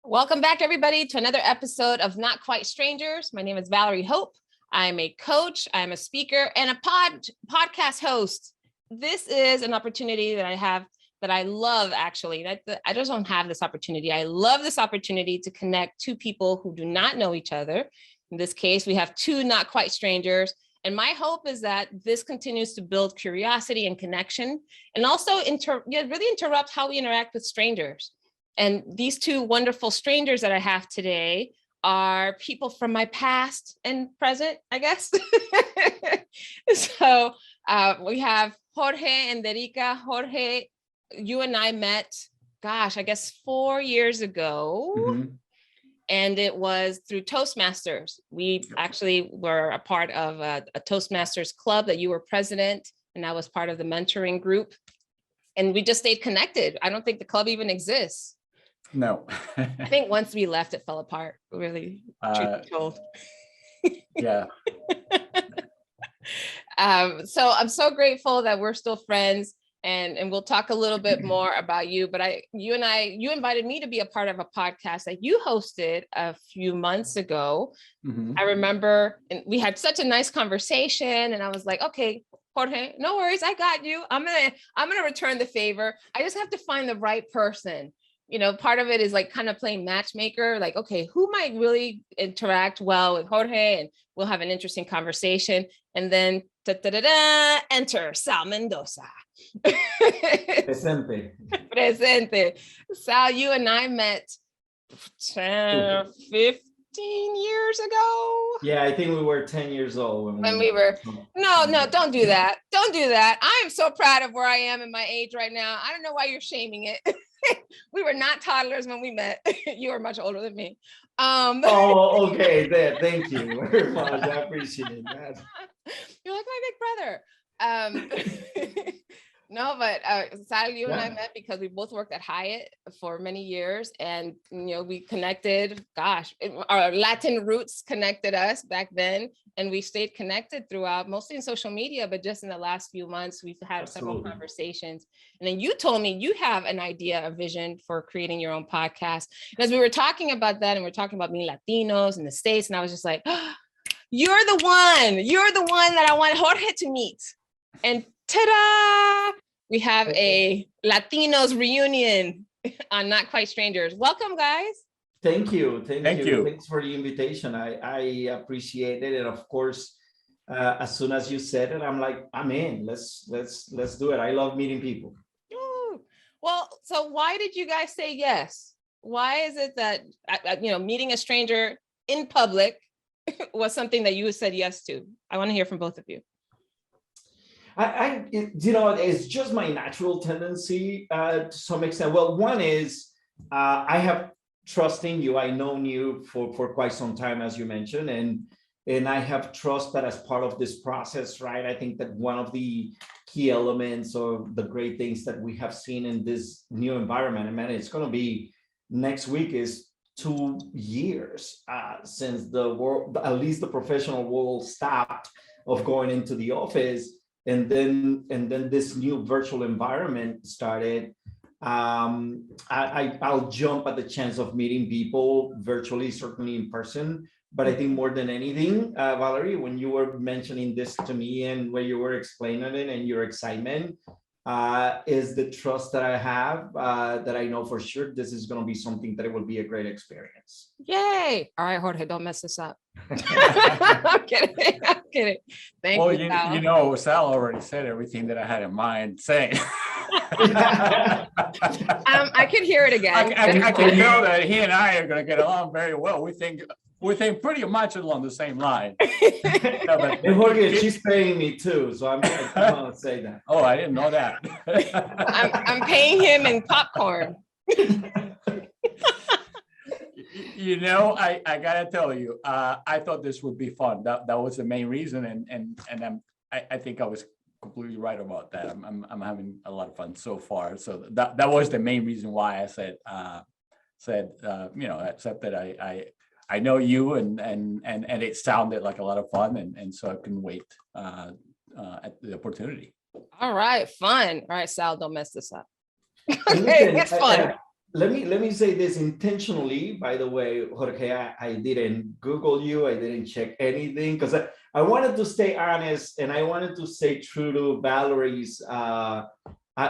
Welcome back, everybody, to another episode of Not Quite Strangers. My name is Valerie Hope. I'm a coach, I'm a speaker, and a podcast host. This is an opportunity that I have that I love, actually. I just don't have this opportunity. I love this opportunity to connect two people who do not know each other. In this case, we have two not quite strangers. And my hope is that this continues to build curiosity and connection, and also really interrupt how we interact with strangers. And these two wonderful strangers that I have today are people from my past and present, I guess. So we have Jorge Enderica. Jorge, you and I met, gosh, I guess 4 years ago. Mm-hmm. And it was through Toastmasters. We actually were a part of a Toastmasters club that you were president, and I was part of the mentoring group. And we just stayed connected. I don't think the club even exists. No. I think once we left, it fell apart, really, truth be told. Yeah. So I'm so grateful that we're still friends, and we'll talk a little bit more about you. But you invited me to be a part of a podcast that you hosted a few months ago. Mm-hmm. I remember, and we had such a nice conversation, and I was like, okay, Jorge, no worries, I got you. I'm gonna return the favor. I just have to find the right person. You know, part of it is like kind of playing matchmaker, like, okay, who might really interact well with Jorge, and we'll have an interesting conversation. And then enter Sal Mendoza. Presente. Sal, you and I met 15 years ago. Yeah, I think we were 10 years old when we were. No, don't do that. Don't do that. I am so proud of where I am in my age right now. I don't know why you're shaming it. We were not toddlers when we met. You were much older than me. Oh, okay. Thank you very much. I appreciate that. You're like my big brother. No, but Sal, you and I met because we both worked at Hyatt for many years, and we connected. Gosh, our Latin roots connected us back then, and we stayed connected throughout, mostly in social media. But just in the last few months, we've had several conversations. And then you told me you have an idea, a vision for creating your own podcast. And as we were talking about that, and we're talking about being Latinos in the States, and I was just like, oh, you're the one that I want Jorge to meet. And ta-da! We have a Latinos reunion on Not Quite Strangers. Welcome, guys. Thank you. Thank you. Thanks for the invitation. I appreciate it. And of course, as soon as you said it, I'm like, I'm in. Let's do it. I love meeting people. Ooh. Well, so why did you guys say yes? Why is it that meeting a stranger in public was something that you said yes to? I want to hear from both of you. It's just my natural tendency to some extent. Well, one is I have trust in you. I known you for quite some time, as you mentioned, and I have trust that as part of this process, right? I think that one of the key elements or the great things that we have seen in this new environment, and man, it's going to be next week, is 2 years since the world, at least the professional world, stopped of going into the office. And then this new virtual environment started. I'll jump at the chance of meeting people virtually, certainly in person. But I think more than anything, Valerie, when you were mentioning this to me and when you were explaining it and your excitement, is the trust that I have, that I know for sure this is going to be something that it will be a great experience. Yay. All right, Jorge, don't mess this up. I'm kidding. Thank you, Sal. Sal already said everything that I had in mind saying. I could hear it again. I can know that he and I are going to get along very well. We think pretty much along the same line. And Jorge, she's paying me too, so I'm going to say that. Oh, I didn't know that. I'm paying him in popcorn. I gotta tell you, I thought this would be fun. That was the main reason, and I think I was completely right about that. I'm having a lot of fun so far. So that was the main reason why I said except that I know you and it sounded like a lot of fun, and so I couldn't wait at the opportunity. All right, fun. All right, Sal, don't mess this up. Okay, it's fun. let me say this intentionally, by the way, Jorge. I didn't Google you. I didn't check anything because I wanted to stay honest and I wanted to stay true to Valerie's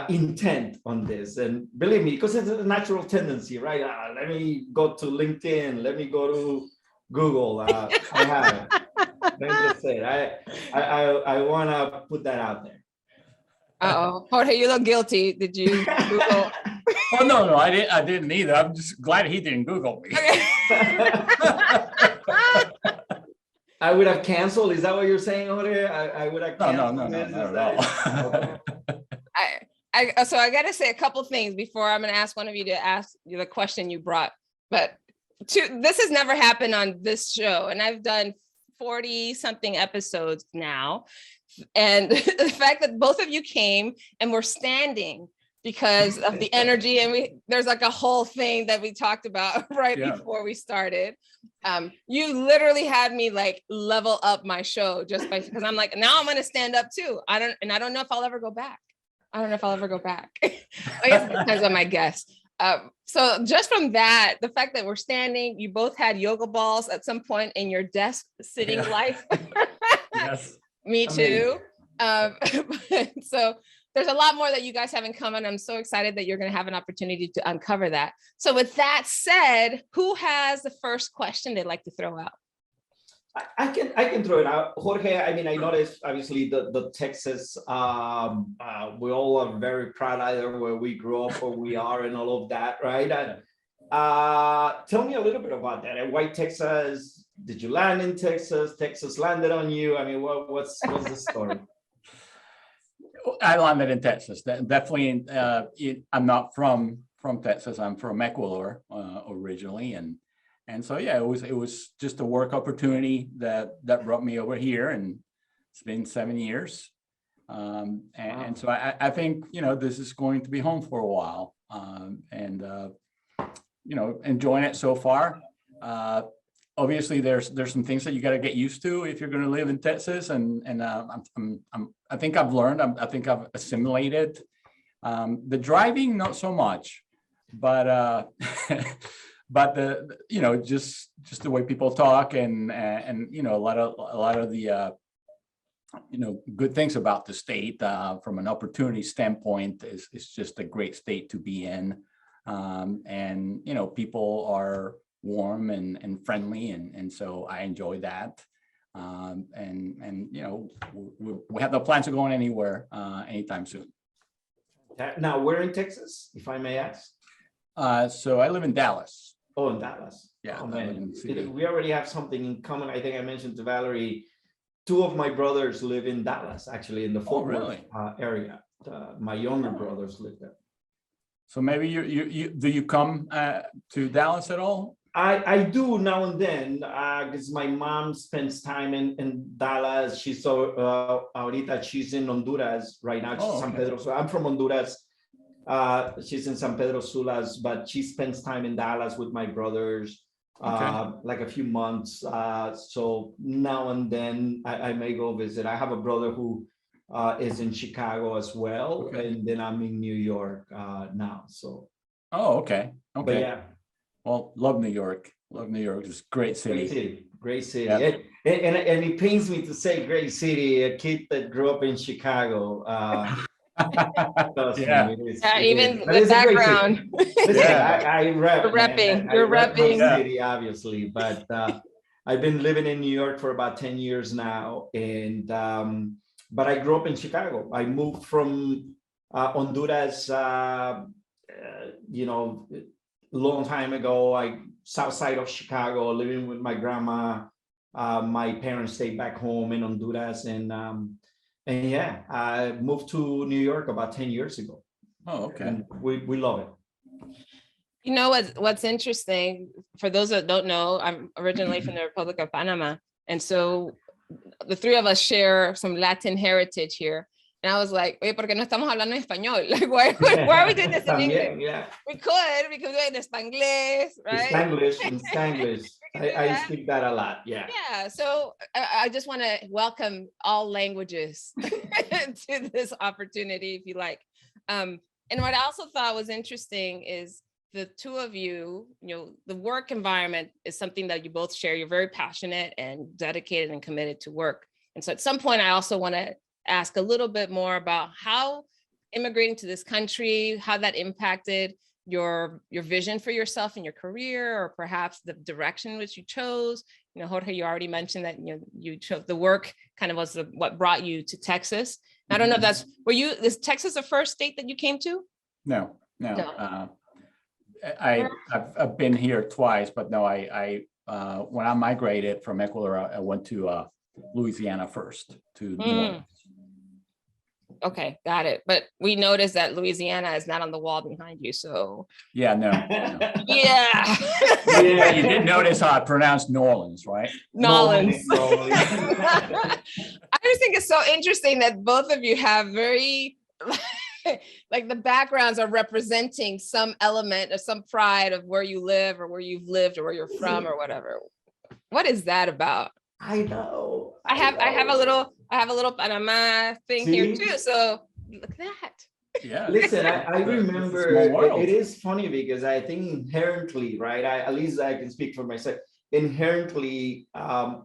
intent on this. And believe me, because it's a natural tendency, right? Let me go to LinkedIn. Let me go to Google. I have it. Let me just say it. I want to put that out there. Uh-oh, Jorge, you look guilty. Did you Google? Oh, no, I didn't either. I'm just glad he didn't Google me. Okay. I would have canceled. Is that what you're saying, Jorge? I would have canceled. No, this. not at all. Okay. So I got to say a couple things before I'm going to ask one of you to ask you the question you brought. But this has never happened on this show, and I've done 40 something episodes now. And the fact that both of you came and were standing because of the energy, and there's like a whole thing that we talked about right before we started. You literally had me like level up my show just by, because I'm like, now I'm going to stand up too. I don't know if I'll ever go back. I guess it depends on my guest. So just from that, the fact that we're standing, you both had yoga balls at some point in your desk sitting life. Yes. Me too. So there's a lot more that you guys have in common. I'm so excited that you're going to have an opportunity to uncover that. So with that said, who has the first question they'd like to throw out? I can throw it out. Jorge, I mean, I noticed obviously the Texas, we all are very proud either where we grew up or we are and all of that, right? Tell me a little bit about that. Why Texas? Did you land in Texas? Texas landed on you? I mean, what's the story? I landed in Texas. Definitely, I'm not from Texas. I'm from Ecuador originally, and so yeah, it was just a work opportunity that brought me over here, and it's been 7 years. And so I think this is going to be home for a while, and enjoying it so far. Obviously, there's some things that you got to get used to if you're going to live in Texas, and I think I've learned. I think I've assimilated. The driving, not so much, but but just the way people talk and a lot of the good things about the state from an opportunity standpoint is just a great state to be in, and people are warm and friendly, and so I enjoy that, and we have no plans of going anywhere anytime soon. Now, where in Texas, if I may ask? So I live in Dallas. Oh, in Dallas. Yeah. Oh, man. We already have something in common. I think I mentioned to Valerie, 2 of my brothers live in Dallas, actually, in the Fort Worth area. My younger brothers live there. So maybe you do you come to Dallas at all? I do now and then, because my mom spends time in Dallas. She's ahorita she's in Honduras right now. She's San Pedro. So I'm from Honduras. She's in San Pedro Sulas, but she spends time in Dallas with my brothers, like a few months. So now and then I may go visit. I have a brother who is in Chicago as well, and then I'm in New York now. So. Oh, okay. But yeah. Well, love New York. Love New York. It's a great city. Great city. Yeah. And it pains me to say great city, a kid that grew up in Chicago. Yeah. Even the background. Listen, I rep. You're repping. My city, obviously, but I've been living in New York for about 10 years now. And but I grew up in Chicago. I moved from Honduras, long time ago. South side of Chicago, living with my grandma. My parents stayed back home in Honduras, and yeah, I moved to New York about 10 years ago. Oh, okay. And we love it. You know what's interesting, for those that don't know, I'm originally from the Republic of Panama, and so the 3 of us share some Latin heritage here. And I was like, oye, ¿por qué no estamos hablando en español? Like, why are we doing this in English? Yeah. We could, because we're in Spanglish, right? Spanglish. I speak that a lot. Yeah. Yeah. So I just want to welcome all languages to this opportunity, if you like. And what I also thought was interesting is the two of you, the work environment is something that you both share. You're very passionate and dedicated and committed to work. And so at some point, I also want to ask a little bit more about how immigrating to this country, how that impacted your vision for yourself and your career, or perhaps the direction which you chose. Jorge, you already mentioned that you chose the work kind of was what brought you to Texas. I don't know if is Texas the first state that you came to? No. I've been here twice, but no, I when I migrated from Ecuador, I went to Louisiana first to New Orleans. Okay, got it. But we noticed that Louisiana is not on the wall behind you, so. Yeah, no. Yeah. Yeah, you did notice how I pronounced New Orleans, right? Nolans. I just think it's so interesting that both of you have very, like the backgrounds are representing some element of some pride of where you live or where you've lived or where you're from or whatever. What is that about? I know. I have a little Panama thing here too. So look at that. Yeah. Listen, I remember it is funny because I think inherently, right? At least I can speak for myself. Inherently,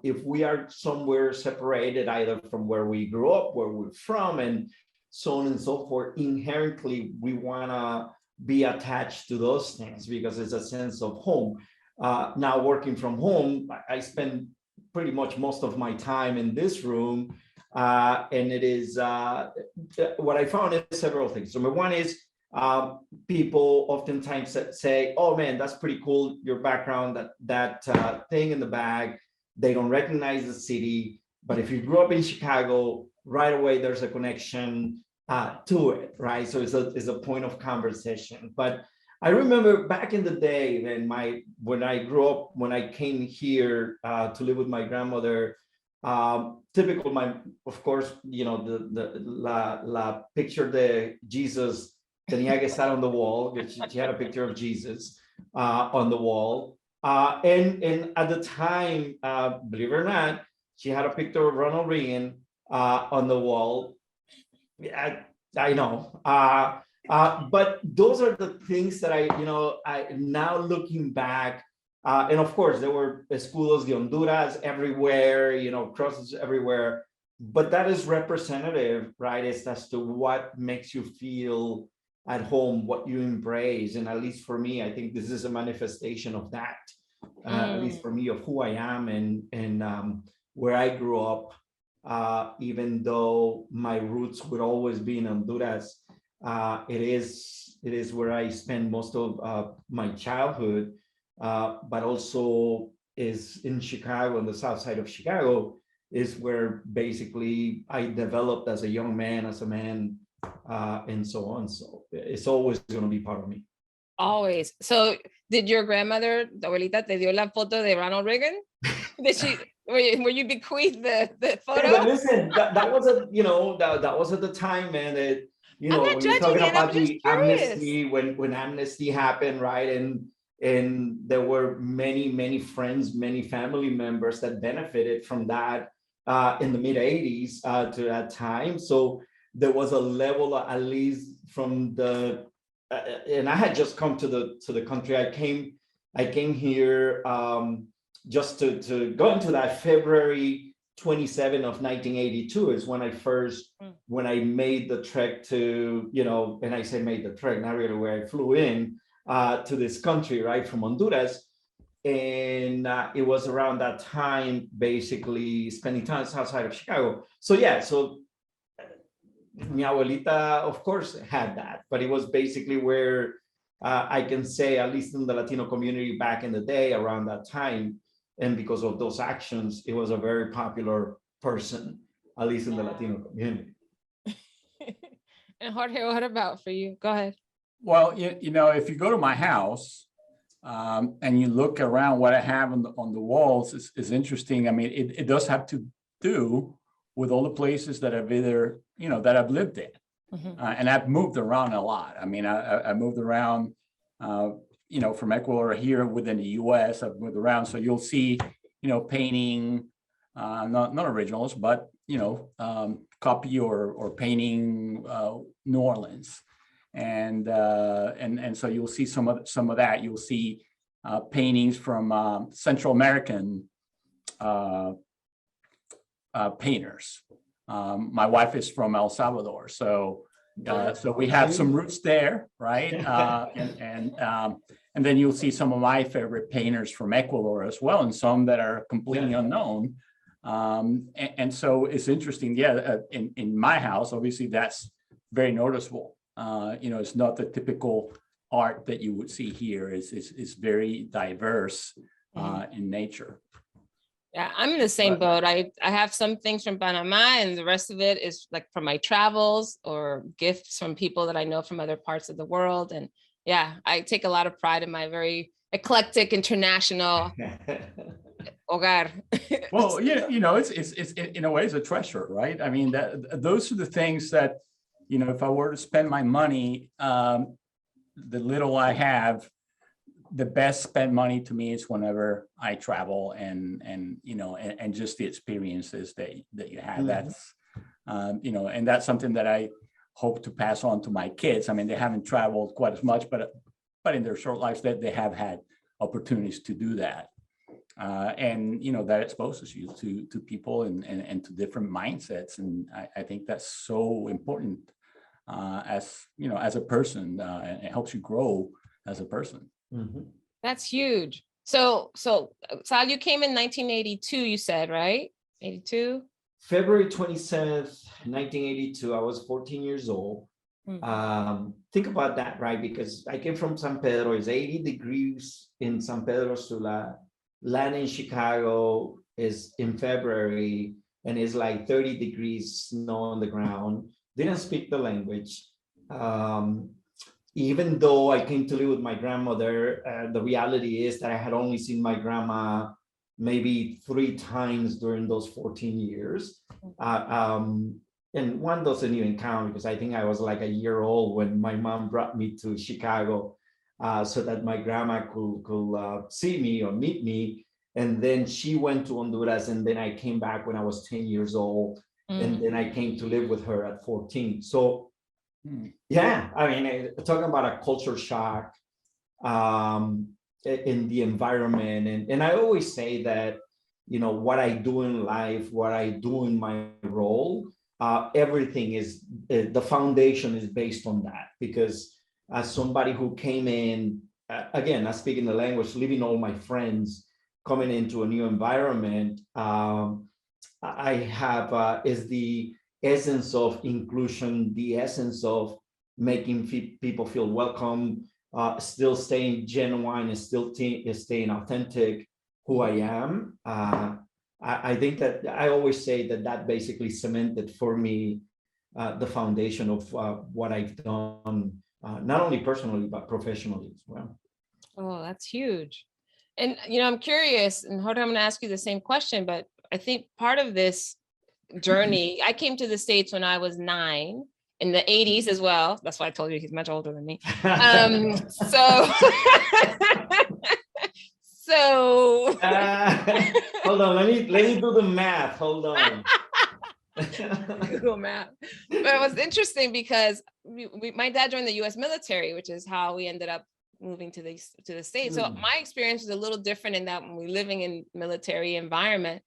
if we are somewhere separated, either from where we grew up, where we're from, and so on and so forth, inherently we wanna be attached to those things because it's a sense of home. Now working from home, I spend pretty much most of my time in this room. And it is, what I found is several things. Number one is people oftentimes say, oh man, that's pretty cool, your background, that thing in the bag. They don't recognize the city. But if you grew up in Chicago, right away, there's a connection to it, right? So it's a point of conversation. But I remember back in the day when I grew up, when I came here to live with my grandmother, typical, of course, la picture de Jesus tenía que estar on the wall. She had a picture of Jesus on the wall. And at the time, believe it or not, she had a picture of Ronald Reagan on the wall. I know. But those are the things that I now looking back, and of course there were escudos de Honduras everywhere, crosses everywhere, but that is representative, right? As to what makes you feel at home, what you embrace. And at least for me, I think this is a manifestation of that, at least for me, of who I am and where I grew up, even though my roots would always be in Honduras. It is where I spend most of my childhood, but also is in Chicago, on the south side of Chicago, is where basically I developed as a young man, as a man, and so on. So it's always going to be part of me. Always. So did your grandmother, the abuelita, te dio la foto de Ronald Reagan? Did she? Were you bequeathed the photo? Yeah, but listen, that was that was at the time, man. I'm not when you're judging talking it, about I'm just the curious. amnesty, when amnesty happened, right? And there were many friends, many family members that benefited from that in the mid 80s to that time. So there was a level, at least from the, and I had just come to the country. I came here just to go into that February 27 of 1982 is when when I made the trek to, and I say made the trek, not really where I flew in to this country, right, from Honduras. And it was around that time, basically spending time outside of Chicago. So yeah, so mi abuelita, of course, had that, but it was basically where I can say, at least in the Latino community back in the day, around that time, and because of those actions, it was a very popular person, at least in the Latino community. And Jorge, what about for you? Go ahead. Well, if you go to my house and you look around, what I have on the walls is interesting. I mean, it does have to do with all the places that I've that I've lived in. And I've moved around a lot. I mean, I moved around, from Ecuador here within the US. I've moved around. So you'll see, painting, not originals, but, copy or painting New Orleans. and so you'll see some of that. You'll see paintings from Central American painters. My wife is from El Salvador, so we have some roots there, right? And then you'll see some of my favorite painters from Ecuador as well, and some that are completely unknown. And so it's interesting. Yeah, in my house, obviously that's very noticeable. It's not the typical art that you would see here. It's very diverse in nature. Yeah, I'm in the same boat. I have some things from Panama, and the rest of it is like from my travels or gifts from people that I know from other parts of the world. And yeah, I take a lot of pride in my very eclectic international hogar. Well, it's in a way it's a treasure, right? I mean, those are the things that, if I were to spend my money, the little I have, the best spent money to me is whenever I travel and just the experiences that you have. That's and that's something that I hope to pass on to my kids. I mean, they haven't traveled quite as much, but in their short lives that they have had opportunities to do that. And that exposes you to people and to different mindsets. And I think that's so important as a person, and it helps you grow as a person. Mm-hmm. That's huge. So Sal, you came in 1982, you said, right? 82? February 27th, 1982. I was 14 years old. Think about that, right? Because I came from San Pedro. It's 80 degrees in San Pedro Sula. Land in Chicago is in February, and it's like 30 degrees snow on the ground. Didn't speak the language. Even though I came to live with my grandmother, the reality is that I had only seen my grandma maybe 3 times during those 14 years. And one doesn't even count because I think I was like a year old when my mom brought me to Chicago so that my grandma could see me or meet me. And then she went to Honduras, and then I came back when I was 10 years old. And then I came to live with her at 14. So yeah, I mean, talking about a culture shock in the environment. And I always say that, what I do in life, what I do in my role, everything is, the foundation is based on that. Because as somebody who came in, again, not speaking the language, leaving all my friends, coming into a new environment, I have is the essence of inclusion, the essence of making people feel welcome, still staying genuine and still staying authentic who I am. I think that I always say that basically cemented for me the foundation of what I've done, not only personally, but professionally as well. Oh, that's huge. And, I'm curious, and Jorge, I'm going to ask you the same question, but I think part of this journey, I came to the States when I was 9 in the 80s as well. That's why I told you he's much older than me. So hold on, let me do the math. Hold on. Google Math. But it was interesting because my dad joined the U.S. military, which is how we ended up moving to the States. So my experience was a little different in that when we're living in military environment,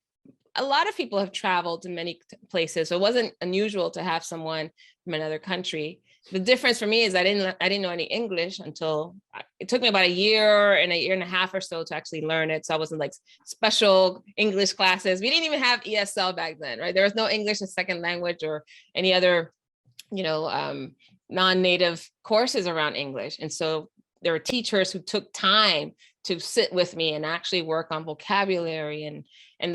a lot of people have traveled to many places. So it wasn't unusual to have someone from another country. The difference for me is I didn't know any English until it took me about a year and a half or so to actually learn it. So I was in like special English classes. We didn't even have ESL back then, right? There was no English as second language or any other, non-native courses around English. And so there were teachers who took time to sit with me and actually work on vocabulary. And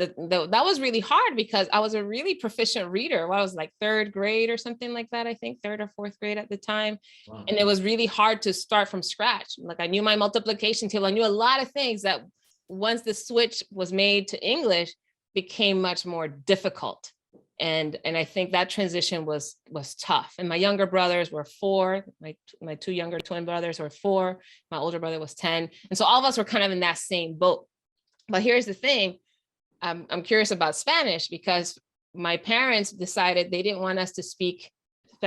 that was really hard because I was a really proficient reader. Well, I was like 3rd grade or something like that, I think 3rd or 4th grade at the time. Wow. And it was really hard to start from scratch. Like I knew my multiplication table. I knew a lot of things that once the switch was made to English became much more difficult. And I think that transition was tough. And my younger brothers were 4. My 2 younger twin brothers were 4. My older brother was 10. And so all of us were kind of in that same boat. But here's the thing. I'm curious about Spanish because my parents decided they didn't want us to speak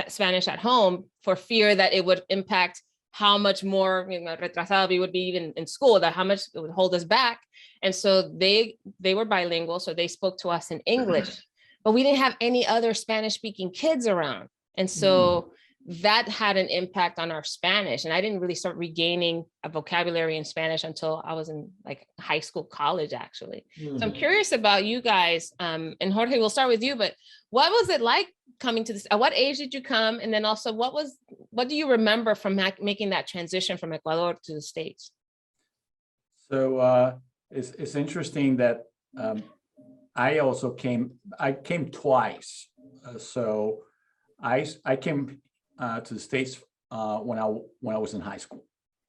Spanish at home for fear that it would impact how much more, retrasado we would be even in school, that how much it would hold us back. And so they were bilingual, so they spoke to us in English, but we didn't have any other Spanish speaking kids around. And so that had an impact on our Spanish. And I didn't really start regaining a vocabulary in Spanish until I was in like high school, college, actually. So I'm curious about you guys, and Jorge, we'll start with you, but what was it like coming to this? At what age did you come? And then also what do you remember from making that transition from Ecuador to the States? So it's interesting that I came twice. So I came to the States when I was in high school,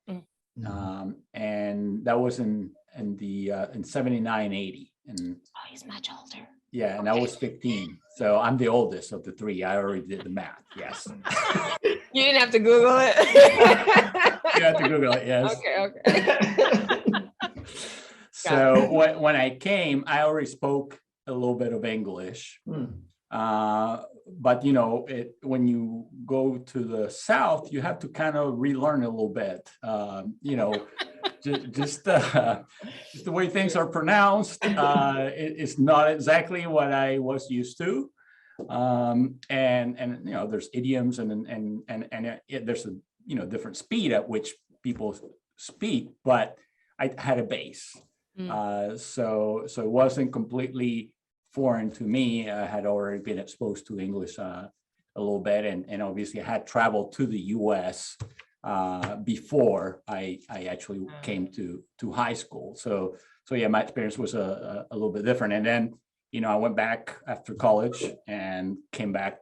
and that was in 79, 80, and he's much older. Yeah, and I was 15, so I'm the oldest of the three. I already did the math. Yes. You didn't have to Google it. You have to Google it. Yes. Okay. So when I came, I already spoke a little bit of English. But when you go to the South, you have to kind of relearn a little bit. Just the way things are pronounced, it's not exactly what I was used to. And there's idioms and there's a different speed at which people speak, but I had a base. So it wasn't completely foreign to me. I had already been exposed to English a little bit, and obviously I had traveled to the US before I actually came to high school. So yeah, my experience was a little bit different. And then, I went back after college and came back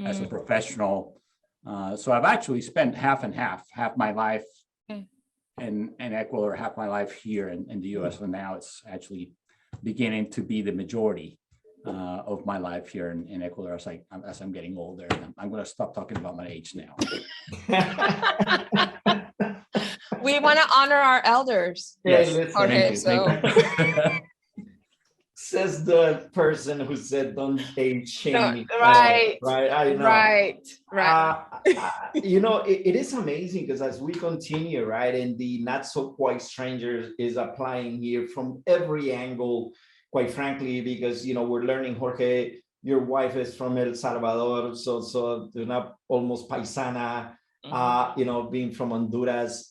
as a professional. So I've actually spent half my life in Ecuador, half my life here in the US. And now it's actually beginning to be the majority of my life here in Ecuador as I'm getting older. I'm going to stop talking about my age now. We want to honor our elders. Yes, Jorge, says the person who said don't age shame me. Right. I know. Right. It is amazing because as we continue, right, and the not so quite strangers is applying here from every angle, quite frankly, because we're learning, Jorge, your wife is from El Salvador, so you're not almost paisana, being from Honduras.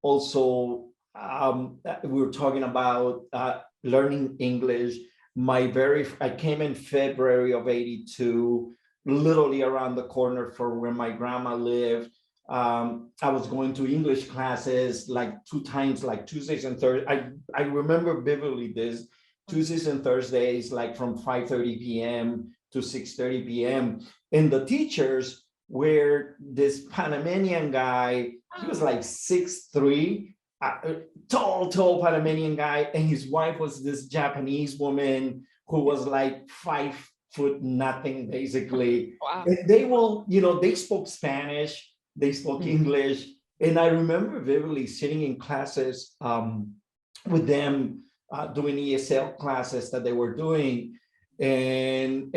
Also, we were talking about learning English. I came in February of 82, literally around the corner from where my grandma lived. I was going to English classes like 2 times, like Tuesdays and Thursdays. I remember vividly this, Tuesdays and Thursdays, like from 5:30 p.m. to 6:30 p.m. And the teachers were this Panamanian guy. He was like 6'3", tall Panamanian guy, and his wife was this Japanese woman who was like 5 foot nothing, basically. Wow. And they spoke Spanish, they spoke English, and I remember vividly sitting in classes with them, doing ESL classes that they were doing, and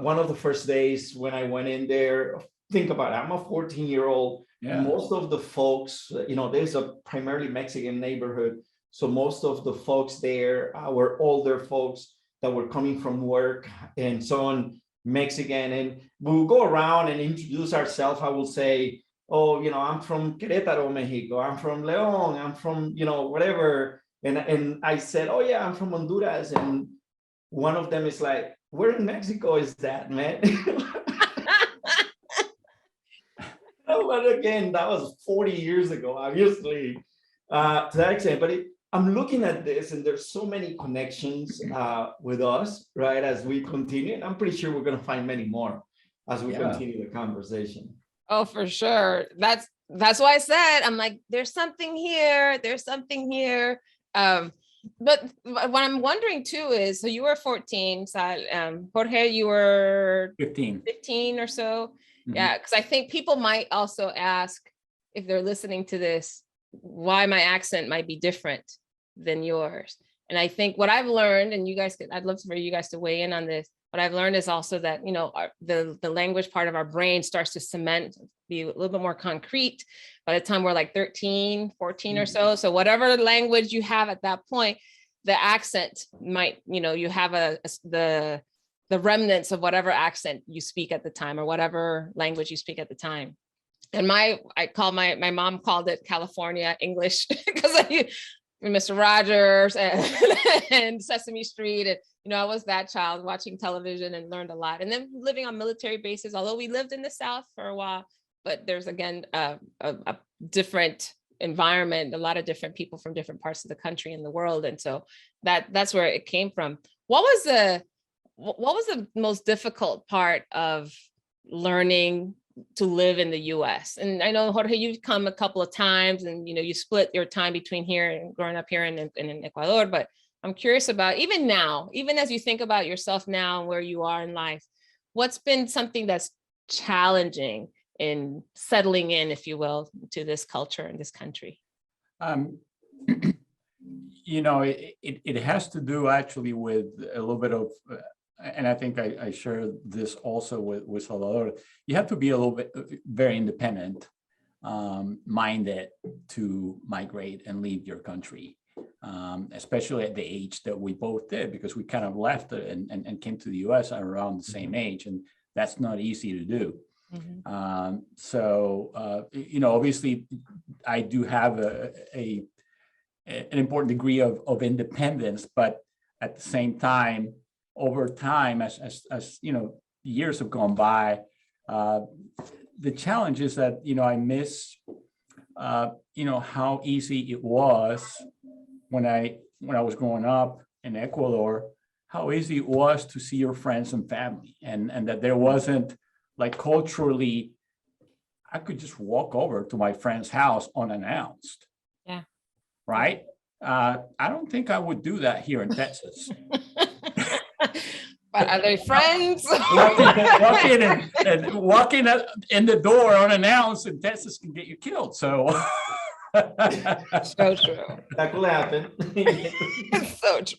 one of the first days when I went in there, think about it, I'm a 14-year-old. Yeah. Most of the folks, there's a primarily Mexican neighborhood. So most of the folks there were older folks that were coming from work and so on, Mexican. And we will go around and introduce ourselves. I will say, I'm from Querétaro, Mexico. I'm from León. I'm from, whatever. And I said, oh yeah, I'm from Honduras. And one of them is like, where in Mexico is that, man? But again, that was 40 years ago, obviously, to that extent. But I'm looking at this, and there's so many connections with us, right, as we continue. And I'm pretty sure we're going to find many more as we continue the conversation. Oh, for sure. That's why I said, I'm like, there's something here. There's something here. But what I'm wondering too is, so you were 14, Sal, Jorge, you were 15 or so. Yeah, because I think people might also ask, if they're listening to this, why my accent might be different than yours. And I think what I've learned, and I'd love for you guys to weigh in on this, what I've learned is also that, you know, the language part of our brain starts to cement, be a little bit more concrete by the time we're like 13, 14 or so. So whatever language you have at that point, the accent might, you know, you have the remnants of whatever accent you speak at the time or whatever language you speak at the time. And my mom called it California English because Mr. Rogers and Sesame Street. And, you know, I was that child watching television and learned a lot. And then living on military bases, although we lived in the South for a while, but there's again, a different environment, a lot of different people from different parts of the country and the world. And so that's where it came from. What was the most difficult part of learning to live in the US? And I know, Jorge, you've come a couple of times and, you know, you split your time between here and growing up here in Ecuador, but I'm curious about even now, even as you think about yourself now and where you are in life, what's been something that's challenging in settling in, if you will, to this culture in this country? You know, it has to do actually with a little bit of, and I think I share this also with Salvador, you have to be a little bit very independent minded to migrate and leave your country, especially at the age that we both did, because we kind of left and came to the US around the same age, and that's not easy to do. Mm-hmm. You know, obviously I do have an important degree of independence, but at the same time, over time, as you know, years have gone by, the challenge is that, you know, I miss, you know, how easy it was when I was growing up in Ecuador, how easy it was to see your friends and family, and that there wasn't, like, culturally, I could just walk over to my friend's house unannounced. Yeah. Right? I don't think I would do that here in Texas. But are they friends? Walking in the door unannounced in Texas can get you killed. So, so true. That could happen. So true.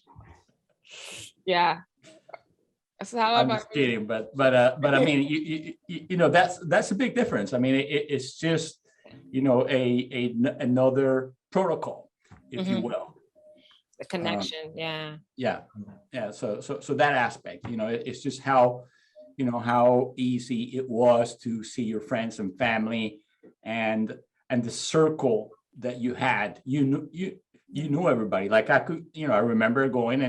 Yeah. So I'm just kidding, but I mean, you know, that's a big difference. I mean, it's just, you know, another protocol, if you will. The connection, yeah. So that aspect, you know, it's just how, you know, how easy it was to see your friends and family, and the circle that you had. You knew everybody. Like, I could, you know, I remember going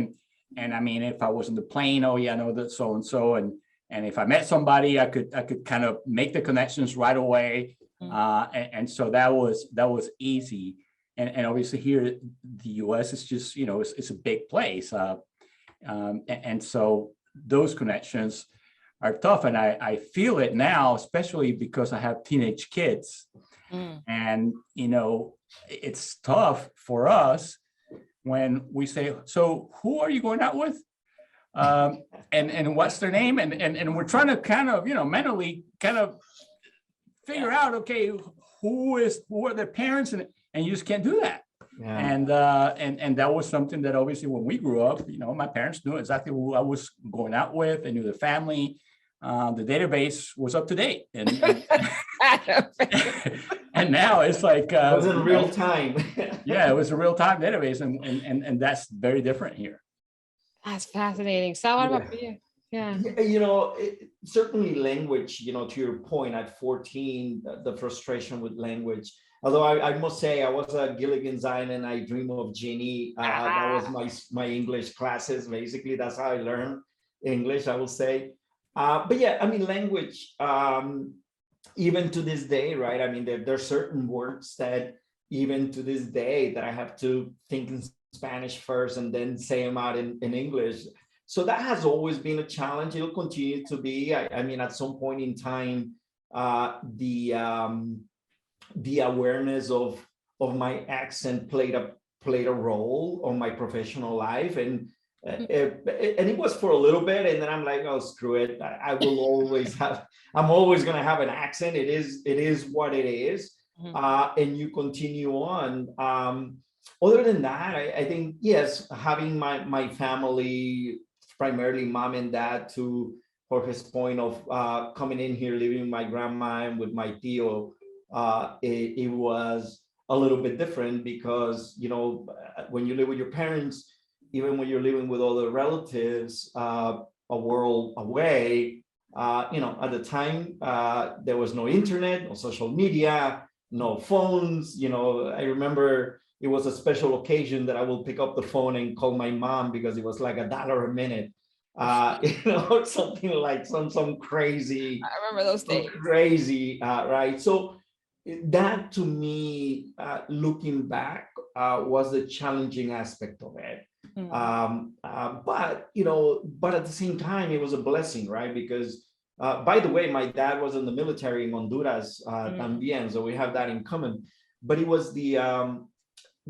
and I mean, if I was on the plane, oh yeah, I know that so and so, and if I met somebody, I could kind of make the connections right away, and so that was easy. And obviously here, the U.S. is just, you know, it's a big place, and so those connections are tough, and I feel it now, especially because I have teenage kids, and you know, it's tough for us when we say, so who are you going out with? And what's their name? And we're trying to kind of, you know, mentally kind of figure out, okay, who are their parents? And you just can't do that. Yeah. And that was something that obviously when we grew up, you know, my parents knew exactly who I was going out with. They knew the family. The database was up to date. And now it's like it was in real time. Yeah, it was a real time database, and that's very different here. That's fascinating. So what about you? Yeah. You know, certainly language, you know, to your point, at 14, the frustration with language. Although I must say, I was a Gilligan's Island, I Dream of Jeannie. That was my English classes. Basically, that's how I learned English, I will say. But yeah, I mean, language, even to this day, right? I mean, there are certain words that even to this day that I have to think in Spanish first and then say them out in English. So that has always been a challenge. It'll continue to be. I mean, at some point in time, the awareness of my accent played a role on my professional life, and it was for a little bit, and then I'm like, oh, screw it. I will always have. I'm always going to have an accent. It is what it is, and you continue on. Other than that, I think yes, having my family primarily mom and dad, to Jorge's point of coming in here, living with my grandma and with my tío, it was a little bit different because, you know, when you live with your parents, even when you're living with other relatives, a world away, you know, at the time, there was no internet, no social media, no phones. You know, I remember it was a special occasion that I will pick up the phone and call my mom because it was like $1 a minute. You know, something like some crazy. I remember those days. Crazy, right? So that to me, looking back, was the challenging aspect of it. But you know, but at the same time, it was a blessing, right? Because by the way, my dad was in the military in Honduras, también, so we have that in common. But it was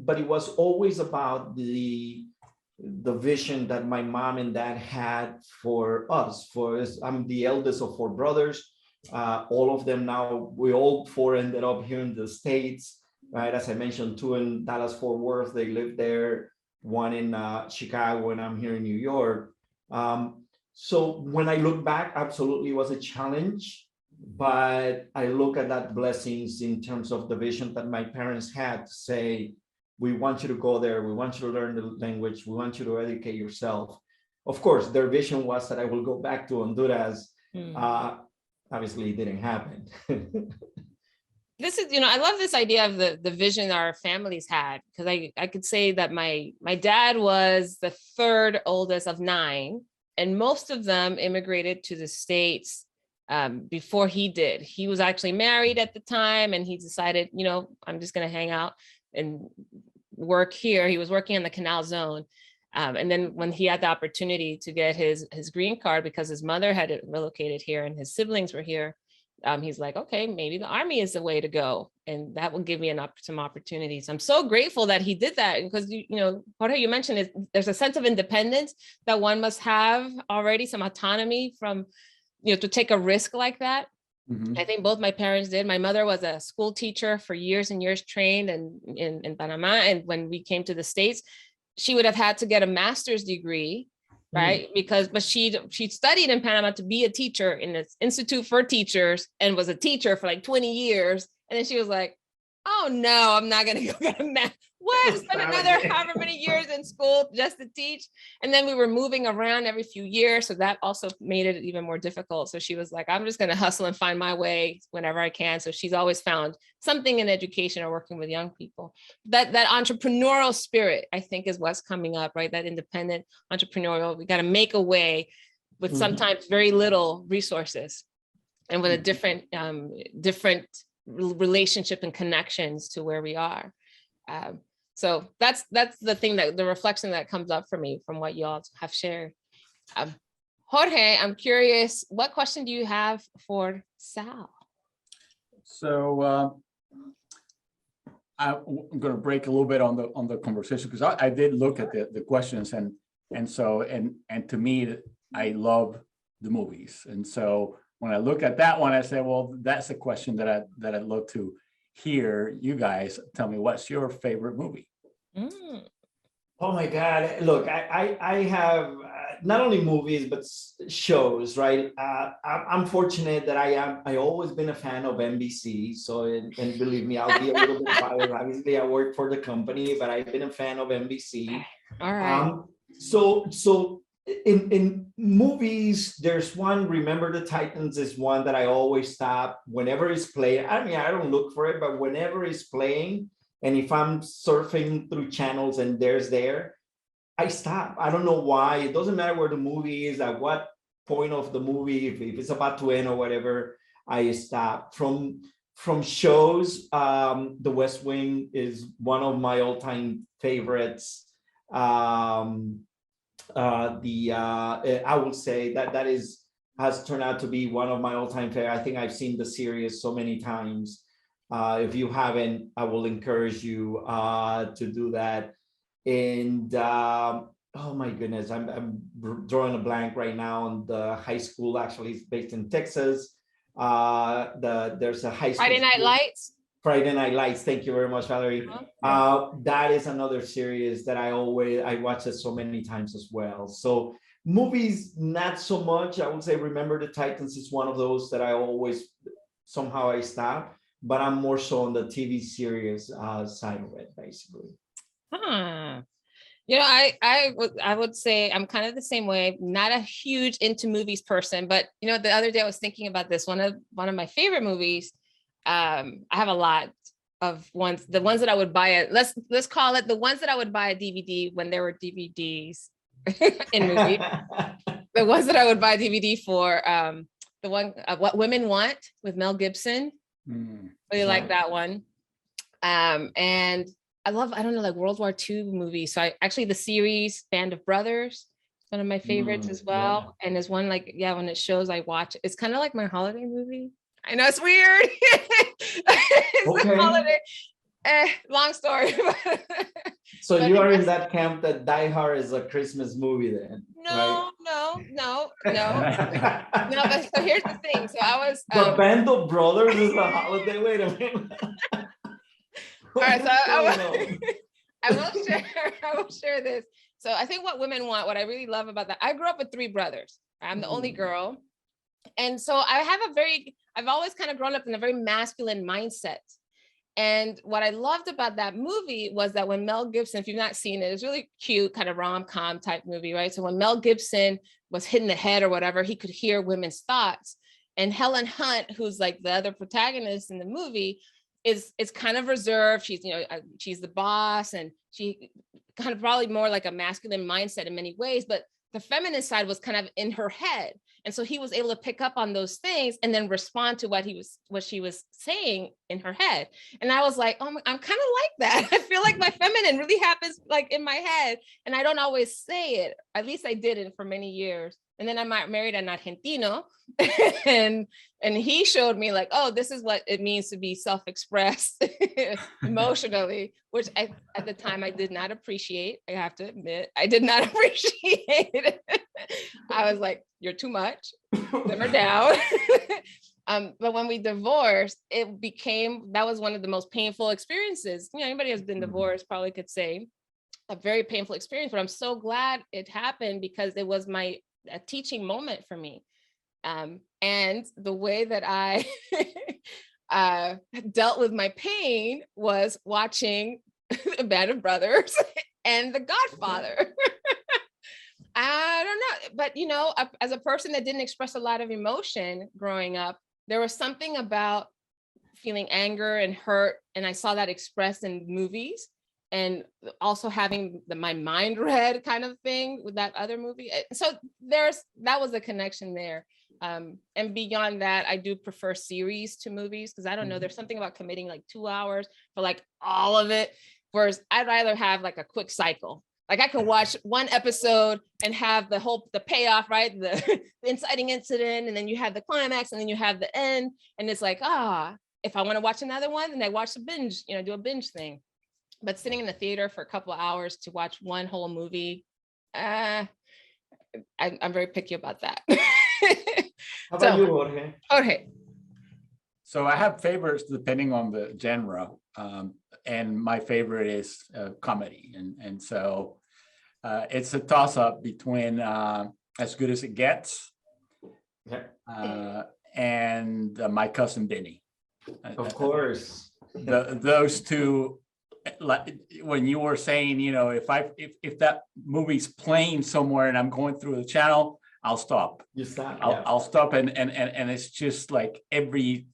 but it was always about the vision that my mom and dad had for us. I'm the eldest of 4 brothers. All of them now, we all 4 ended up here in the States, right? As I mentioned, 2 in Dallas, Fort Worth, they lived there, 1 in Chicago, and I'm here in New York. So when I look back, absolutely it was a challenge, but I look at that blessings in terms of the vision that my parents had to say, we want you to go there, we want you to learn the language, we want you to educate yourself. Of course, their vision was that I will go back to Honduras. Obviously, it didn't happen. This is, you know, I love this idea of the vision our families had, because I could say that my dad was the 3rd oldest of 9, and most of them immigrated to the States before he did. He was actually married at the time, and he decided, you know, I'm just going to hang out and work here. He was working in the Canal Zone. And then when he had the opportunity to get his green card, because his mother had relocated here and his siblings were here, he's like, okay, maybe the Army is the way to go. And that will give me some opportunities. I'm so grateful that he did that, because, you know, Jorge, you mentioned there's a sense of independence that one must have already, some autonomy from, you know, to take a risk like that. I think both my parents did. My mother was a school teacher for years and years, trained in Panama. And when we came to the States, she would have had to get a master's degree, right? But she studied in Panama to be a teacher in this Institute for Teachers, and was a teacher for like 20 years. And then she was like, oh no, I'm not gonna go get a math. What? Spend another however many years in school just to teach. And then we were moving around every few years, so that also made it even more difficult. So she was like, I'm just gonna hustle and find my way whenever I can. So she's always found something in education or working with young people. That entrepreneurial spirit, I think, is what's coming up, right? That independent entrepreneurial, we gotta make a way with sometimes very little resources, and with a different relationship and connections to where we are. So that's the thing, that the reflection that comes up for me from what y'all have shared. Jorge, I'm curious, what question do you have for Sal? So I'm going to break a little bit on the conversation, because I did look at the questions, and to me, I love the movies, and so when I look at that one, I say, well, that's a question that I'd love to hear you guys tell me. What's your favorite movie? Oh my God! Look, I have not only movies but shows, right? I'm fortunate that I always been a fan of NBC. So and believe me, I'll be a little bit biased. Obviously, I work for the company, but I've been a fan of NBC. All right. So in movies, there's one. Remember the Titans is one that I always stop whenever it's playing. I mean, I don't look for it, but whenever it's playing, and if I'm surfing through channels and there, I stop. I don't know why. It doesn't matter where the movie is, at what point of the movie, if it's about to end or whatever, I stop. From shows, The West Wing is one of my all-time favorites. I would say that has turned out to be one of my all-time favorite. I think I've seen the series so many times. If you haven't, I will encourage you to do that. And oh my goodness, I'm drawing a blank right now on the high school. Actually, it's based in Texas. There's a high school. Friday Night Lights. Friday Night Lights. Thank you very much, Valerie. That is another series that I watch it so many times as well. So Movies, not so much. I would say Remember the Titans is one of those that I always somehow I stop, but I'm more so on the TV series side of it, basically. Huh. You know, I would say I'm kind of the same way. Not a huge into movies person, but you know, the other day I was thinking about this. One of my favorite movies. I have a lot of ones. The ones that I would buy let's call it the ones that I would buy a DVD when there were DVDs in movies. The ones that I would buy a DVD for. The one What Women Want with Mel Gibson. Really like that one. And I don't know, like World War II movies. So the series Band of Brothers, one of my favorites as well. Yeah. And there's one when it shows, I watch. It's kind of like my holiday movie. I know it's weird. It's okay. Holiday. Long story. So you are in that camp that Die Hard is a Christmas movie then? No, right? no. But so here's the thing. So I was. But Band of Brothers is a holiday. Wait a minute. All right, so I will share this. So I think What Women Want, what I really love about that, I grew up with 3 brothers. I'm the only girl. And so I've always kind of grown up in a very masculine mindset. And what I loved about that movie was that when Mel Gibson, if you've not seen it, it's really cute, kind of rom-com type movie, right? So when Mel Gibson was hit in the head or whatever, he could hear women's thoughts. And Helen Hunt, who's like the other protagonist in the movie, is kind of reserved. She's the boss, and she kind of probably more like a masculine mindset in many ways, but the feminine side was kind of in her head. And so he was able to pick up on those things and then respond to what she was saying in her head. And I was like, oh, I'm kind of like that. I feel like my feminine really happens like in my head, and I don't always say it. At least I didn't for many years. And then I married an Argentino, and he showed me like, oh, this is what it means to be self-expressed emotionally, which at the time I did not appreciate. I have to admit, I did not appreciate it. I was like, you're too much, simmer down. But when we divorced, that was one of the most painful experiences. You know, anybody who's been divorced probably could say a very painful experience, but I'm so glad it happened because it was a teaching moment for me. And the way that I dealt with my pain was watching A Band of Brothers and The Godfather. I don't know, but you know, as a person that didn't express a lot of emotion growing up, there was something about feeling anger and hurt, and I saw that expressed in movies, and also having my mind read kind of thing with that other movie. So that was a connection there. And beyond that, I do prefer series to movies because I don't know, there's something about committing like 2 hours for like all of it, whereas I'd rather have like a quick cycle. Like I can watch one episode and have the payoff, right? The inciting incident, and then you have the climax, and then you have the end. And it's like, if I want to watch another one, then I watch a binge, do a binge thing. But sitting in the theater for a couple of hours to watch one whole movie, I'm very picky about that. How about you, Jorge? Jorge. So I have favorites depending on the genre. And my favorite is comedy. And so it's a toss-up between As Good as It Gets and My Cousin Vinny. Of course. Those two, like when you were saying, if that movie's playing somewhere and I'm going through the channel, I'll stop. You stop. I'll stop, and it's just like every,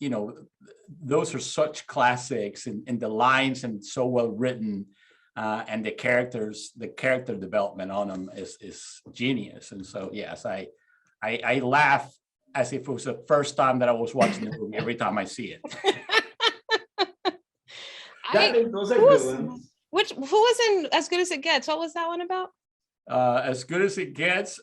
those are such classics, and the lines and so well written, and the character development on them is genius. And so yes, I laugh as if it was the first time that I was watching the movie every time I see it. Those are good ones. Who was in As Good as It Gets? What was that one about? As Good as It Gets,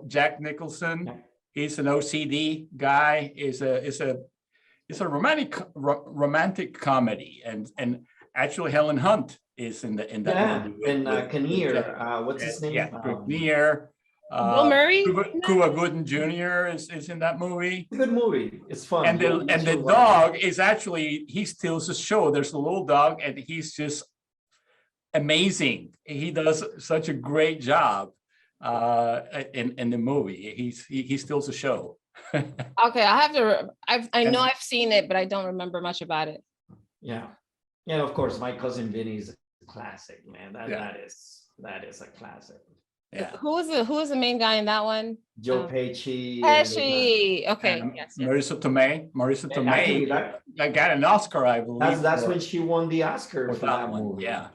Jack Nicholson. He's an OCD guy. It's a romantic comedy, and actually Helen Hunt is in that movie. And Kinnear, what's his name? Kinnear. Bill Murray. Cuba Gooding Jr. is in that movie. It's a good movie. It's fun. And the dog is actually, he steals the show. There's a little dog, and he's just amazing. He does such a great job. in the movie. He steals the show. Okay, I have to. I know I've seen it, but I don't remember much about it. Yeah, yeah. Of course, my cousin Vinny is a classic, man. Yeah. That is a classic. Yeah. Who was the main guy in that one? Joe Pesci. Pesci. Okay. Yes. Marissa Tomei. Marissa Actually, Tomei. I got an Oscar, I believe. That's when she won the Oscar for that one. movie. Yeah.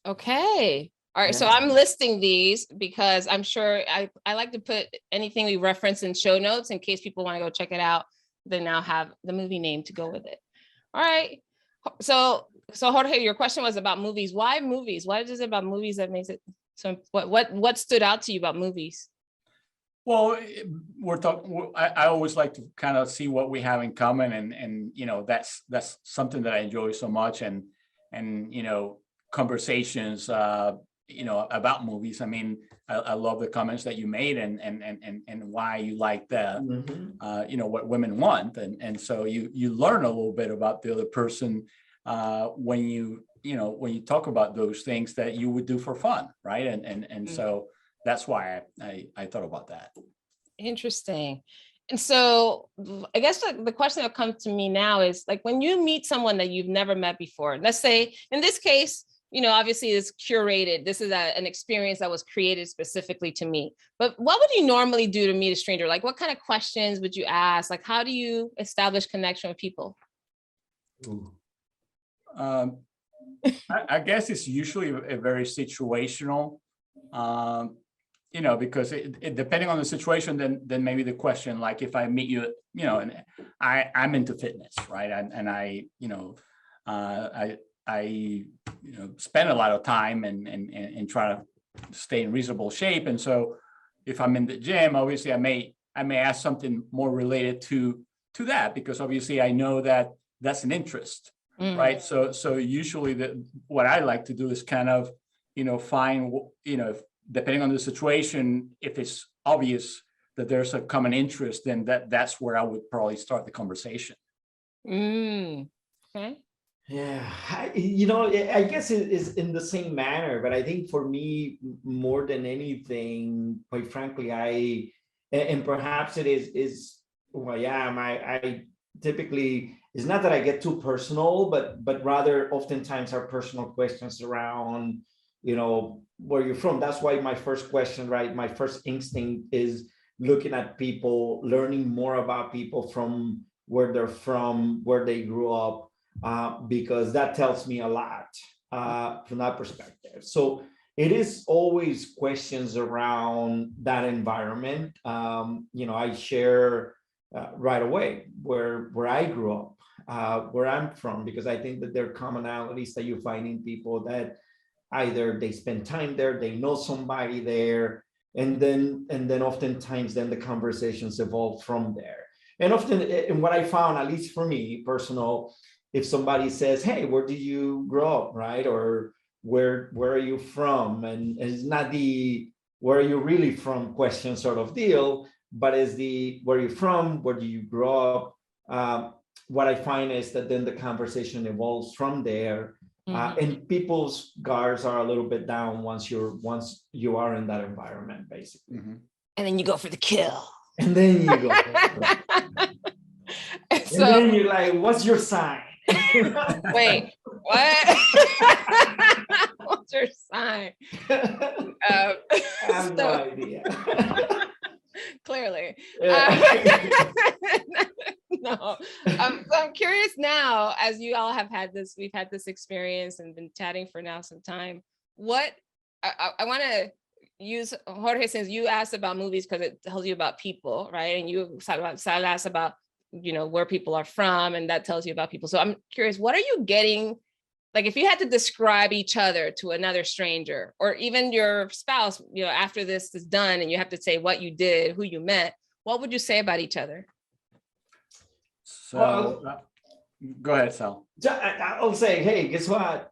Okay. All right. So Yeah. I'm listing these because I'm sure I like to put anything we reference in show notes in case people want to go check it out. They now have the movie name to go with it. All right. So Jorge, your question was about movies. Why movies? What is it about movies that makes it so? What stood out to you about movies? Well, we're talking. I always like to kind of see what we have in common, and you know that's something that I enjoy so much, and you know conversations you know about movies. I mean, I love the comments that you made, and why you like the you know what women want, and so you learn a little bit about the other person when you know when you talk about those things that you would do for fun, right? And so that's why I thought about that. Interesting. And so I guess the question that comes to me now is like when you meet someone that you've never met before, let's say in this case, you know, obviously it's curated. This is an experience that was created specifically to me. But what would you normally do to meet a stranger? Like what kind of questions would you ask? Like how do you establish connection with people? I guess it's usually a very situational, you know, because it depending on the situation, then maybe the question, like if I meet you, you know, and I'm into fitness, right? And I, you know, I you know, spend a lot of time and try to stay in reasonable shape. And so if I'm in the gym, obviously I may ask something more related to that, because obviously I know that that's an interest. Right. So usually what I like to do is kind of, you know, find, you know, depending on the situation, if it's obvious that there's a common interest, then that's where I would probably start the conversation. Okay. Yeah, you know, I guess it is in the same manner, but I think for me, more than anything, quite frankly, and perhaps it is who I am. I typically, it's not that I get too personal, but rather oftentimes our personal questions around, you know, where you're from. That's why my first question, right? My first instinct is looking at people, learning more about people from where they're from, where they grew up, because that tells me a lot from that perspective. So it is always questions around that environment. You know, I share right away where I grew up, where I'm from, because I think that there are commonalities that you find in people that either they spend time there, they know somebody there, and then oftentimes then the conversations evolve from there. And often, and what I found, at least for me, personal, if somebody says, "Hey, where did you grow up?" right, or where are you from? And it's not the "where are you really from" question sort of deal, but is the "where are you from? Where do you grow up?" What I find is that then the conversation evolves from there, and people's guards are a little bit down once you are in that environment, basically. And then you go for the kill. And then you go. And then you're like, "What's your sign?" Wait, what? What's your sign? I have no idea. Clearly. Yeah. No. So I'm curious now, as you all have had this, we've had this experience and been chatting for now some time. What I want to use, Jorge, since you asked about movies because it tells you about people, right? And you Sal asked about, you know, where people are from, and that tells you about people. So I'm curious, what are you getting? Like if you had to describe each other to another stranger, or even your spouse, you know, after this is done and you have to say what you did, who you met, what would you say about each other? So go ahead, Sal. I'll say, hey, guess what?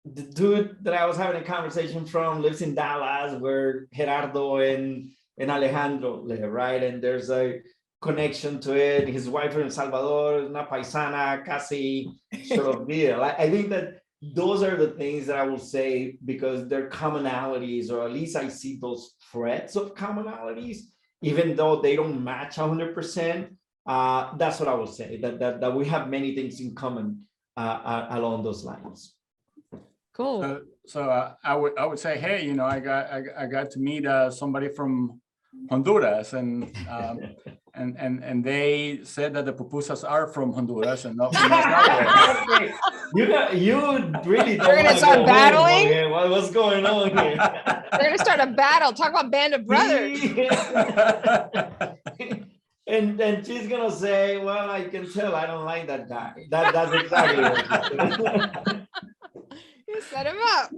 The dude that I was having a conversation from lives in Dallas, where Gerardo and Alejandro live, right? And there's a connection to it. His wife is in Salvador, una paisana, casi sort of deal. I think that those are the things that I will say, because they're commonalities, or at least I see those threads of commonalities, even though they don't match 100%. That's what I would say, that we have many things in common along those lines. Cool. So I would say, hey, you know, I got to meet somebody from Honduras, and they said that the pupusas are from Honduras and not from El Salvador. You really don't. We're gonna start battling. What's going on here? We're gonna start a battle. Talk about band of brothers. And she's gonna say, well, I can tell I don't like that guy. That's exactly what You set him up.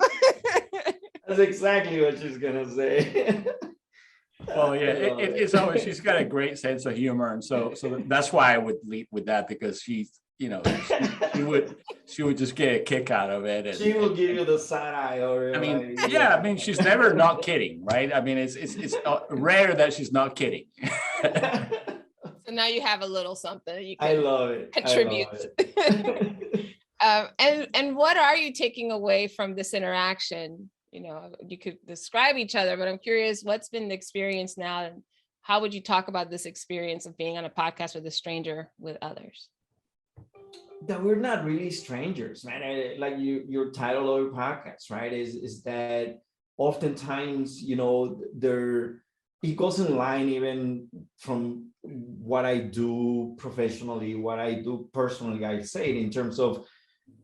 that's exactly what she's gonna say. Well, yeah, it's always, she's got a great sense of humor, and so that's why I would lead with that, because she's, you know, she would just get a kick out of it. And, she will give you the side eye, or I mean, yeah, I mean, she's never not kidding, right? I mean, it's rare that she's not kidding. So now you have a little something you I can love it. contribute. And what are you taking away from this interaction? You know, you could describe each other, but I'm curious, what's been the experience now, and how would you talk about this experience of being on a podcast with a stranger with others? That we're not really strangers, man. Like your title of your podcast, right? Is that oftentimes, you know, it goes in line even from what I do professionally, what I do personally. I say it in terms of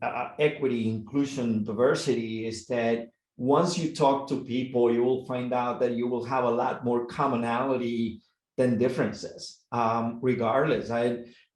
equity, inclusion, diversity, is that once you talk to people, you will find out that you will have a lot more commonality than differences, regardless.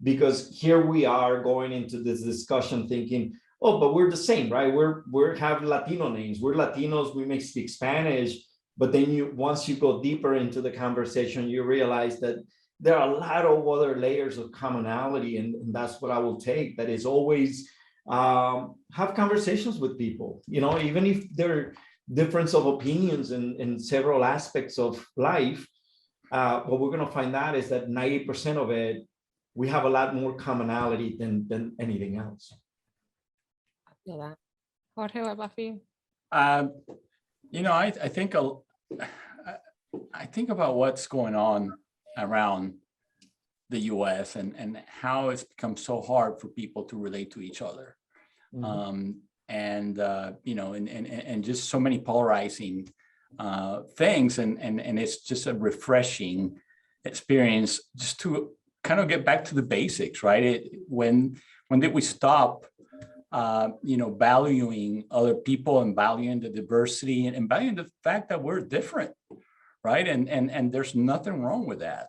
Because here we are going into this discussion thinking, oh, but we're the same, right? We have Latino names. We're Latinos. We may speak Spanish. But then once you go deeper into the conversation, you realize that there are a lot of other layers of commonality, and that's what I will take. That is always have conversations with people, you know, even if there are difference of opinions in several aspects of life. What we're going to find out is that 90% of it, we have a lot more commonality than anything else. I feel that. Jorge, what about you? You know, I think about what's going on around the US and how it's become so hard for people to relate to each other. Mm-hmm. You know, and just so many polarizing things, and it's just a refreshing experience just to kind of get back to the basics, right? When did we stop you know, valuing other people and valuing the diversity and valuing the fact that we're different, right? And there's nothing wrong with that.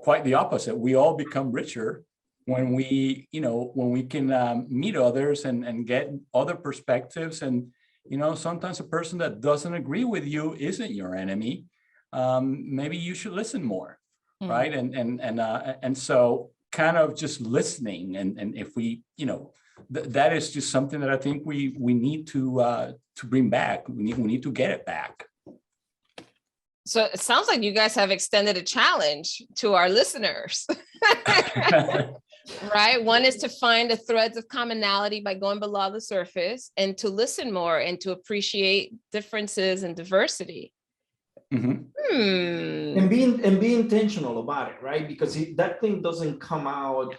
Quite the opposite. We all become richer when we, you know, when we can meet others and get other perspectives. And, you know, sometimes a person that doesn't agree with you isn't your enemy. Maybe you should listen more, right? And so kind of just listening, and if we, you know, that is just something that I think we need to bring back. We need to get it back. So it sounds like you guys have extended a challenge to our listeners. Right? One is to find the threads of commonality by going below the surface, and to listen more and to appreciate differences and diversity. Mm-hmm. And be intentional about it, right? Because that thing doesn't come out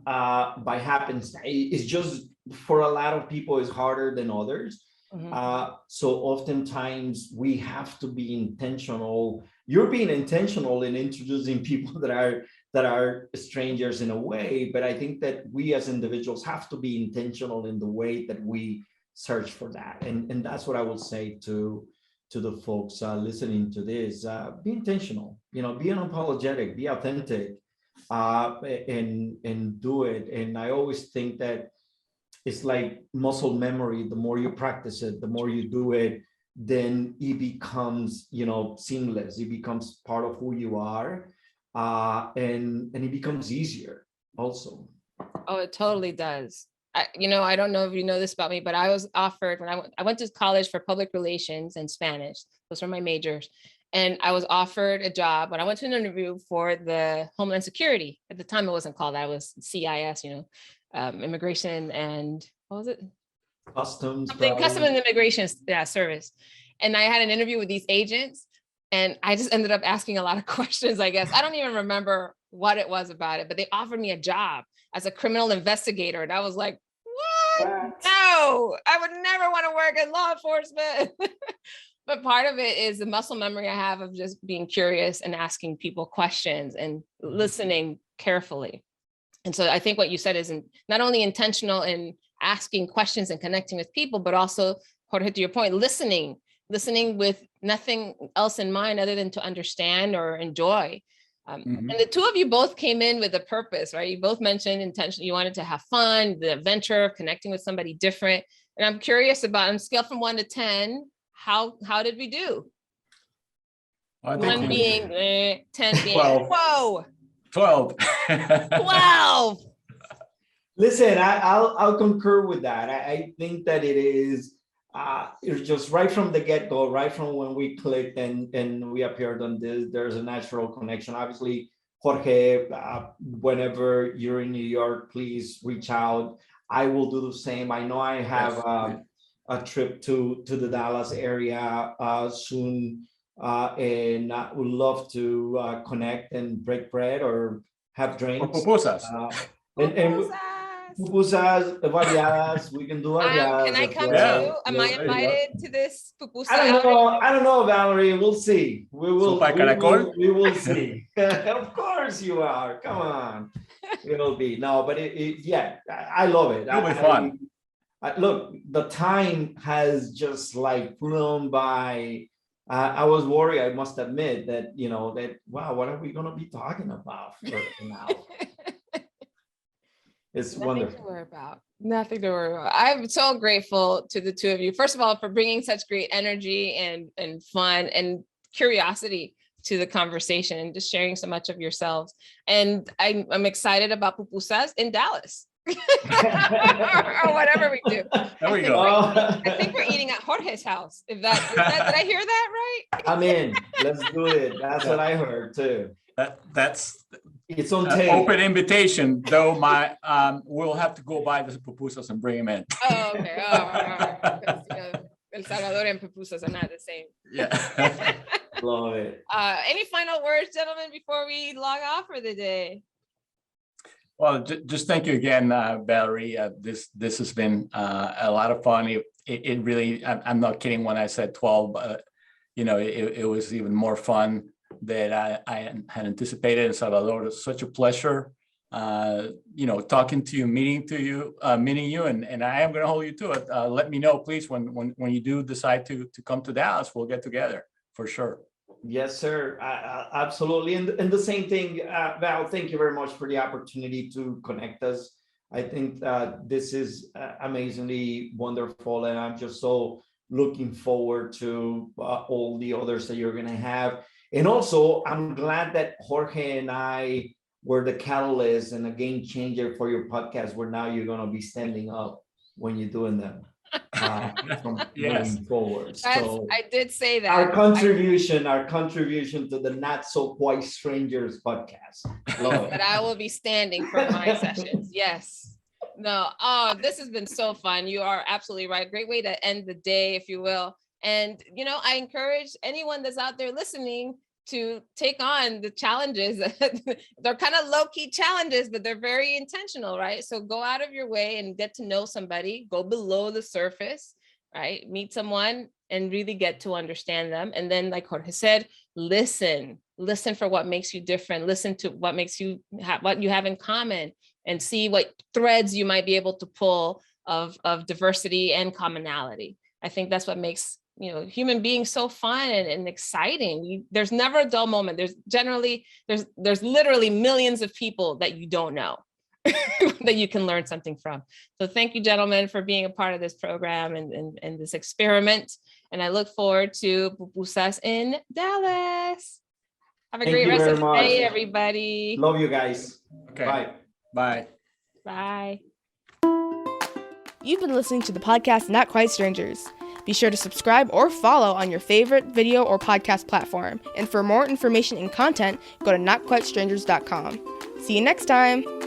by happenstance. It's just, for a lot of people, it's harder than others. Mm-hmm. So oftentimes we have to be intentional. You're being intentional in introducing people that are strangers in a way, but I think that we as individuals have to be intentional in the way that we search for that. And that's what I would say to the folks listening to this. Be intentional, you know, be unapologetic, be authentic, and do it. And I always think that it's like muscle memory. The more you practice it, the more you do it, then it becomes, you know, seamless. It becomes part of who you are, and it becomes easier also. Oh, it totally does. You know, I don't know if you know this about me, but I was offered when I went to college for public relations and Spanish. Those were my majors. And I was offered a job when I went to an interview for the Homeland Security. At the time, it wasn't called that. It was CIS, you know, immigration and what was it? Customs, something probably. Customs and Immigration Service. And I had an interview with these agents, and I just ended up asking a lot of questions, I guess. I don't even remember what it was about it, but they offered me a job as a criminal investigator. And I was like, what? No, I would never want to work in law enforcement. But part of it is the muscle memory I have of just being curious and asking people questions and listening carefully. And so I think what you said is not only intentional in asking questions and connecting with people, but also, Jorge, to your point, listening with nothing else in mind other than to understand or enjoy. And the two of you both came in with a purpose, right? You both mentioned intention. You wanted to have fun, the adventure of connecting with somebody different. And I'm curious about, on a scale from 1 to 10, how did we do? 1 being 10 being 12. Whoa. 12. 12. Listen, I'll concur with that. I think that it's just right from the get-go, right from when we clicked and we appeared on this, there's a natural connection. Obviously, Jorge, whenever you're in New York, please reach out. I will do the same. I know I have a trip to the Dallas area soon, and I would love to connect and break bread or have drinks. Pupusas. Pupusas, variadas, we can do variadas. Can I come well. too? Am I invited to this pupusa? I don't know, Valerie. We'll see. We will see. Of course you are. Come on. It'll be. No, but yeah, I love it. It'll be fun. Look, the time has just like flown by. I was worried, I must admit, that, wow, what are we going to be talking about now? It's wonderful. Nothing to worry about. I'm so grateful to the two of you. First of all, for bringing such great energy and fun and curiosity to the conversation and just sharing so much of yourselves. And I'm excited about pupusas in Dallas. Or whatever we do. There we go. I think we're eating at Jorge's house. Did I hear that right? I'm in. Let's do it. That's what I heard too. That's it's on tape. Open invitation, though. We'll have to go buy the pupusas and bring them in. Oh, okay. Because, El Salvador and pupusas are not the same. Yeah. Love it. Any final words, gentlemen, before we log off for the day? Well, just thank you again, Valerie. This has been a lot of fun. It really, I'm not kidding when I said 12. It was even more fun than I had anticipated. In Salvador, it's such a pleasure, talking to you, meeting you, and I am going to hold you to it. Let me know, please, when you do decide to come to Dallas. We'll get together for sure. Yes, sir. Absolutely. And the same thing, Val, thank you very much for the opportunity to connect us. I think this is amazingly wonderful, and I'm just so looking forward to all the others that you're going to have. And also, I'm glad that Jorge and I were the catalyst and a game changer for your podcast, where now you're going to be standing up when you're doing them. From moving forward. So I did say that our contribution to the Not So Quite Strangers podcast. But I will be standing for my sessions. Yes. No. Oh, this has been so fun. You are absolutely right. Great way to end the day, if you will. And I encourage anyone that's out there listening to take on the challenges. They're kind of low-key challenges, but they're very intentional, right? So go out of your way and get to know somebody, go below the surface, right? Meet someone and really get to understand them. And then, like Jorge said, listen for what makes you different, listen to what makes you what you have in common, and see what threads you might be able to pull of diversity and commonality. I think that's what makes human beings so fun and exciting. There's never a dull moment. There's literally millions of people that you don't know that you can learn something from. So thank you, gentlemen, for being a part of this program and this experiment. And I look forward to pupusas in Dallas. Have a great rest of the day, everybody. Love you guys. Okay. Bye. Bye. Bye. You've been listening to the podcast Not Quite Strangers. Be sure to subscribe or follow on your favorite video or podcast platform. And for more information and content, go to notquitestrangers.com. See you next time.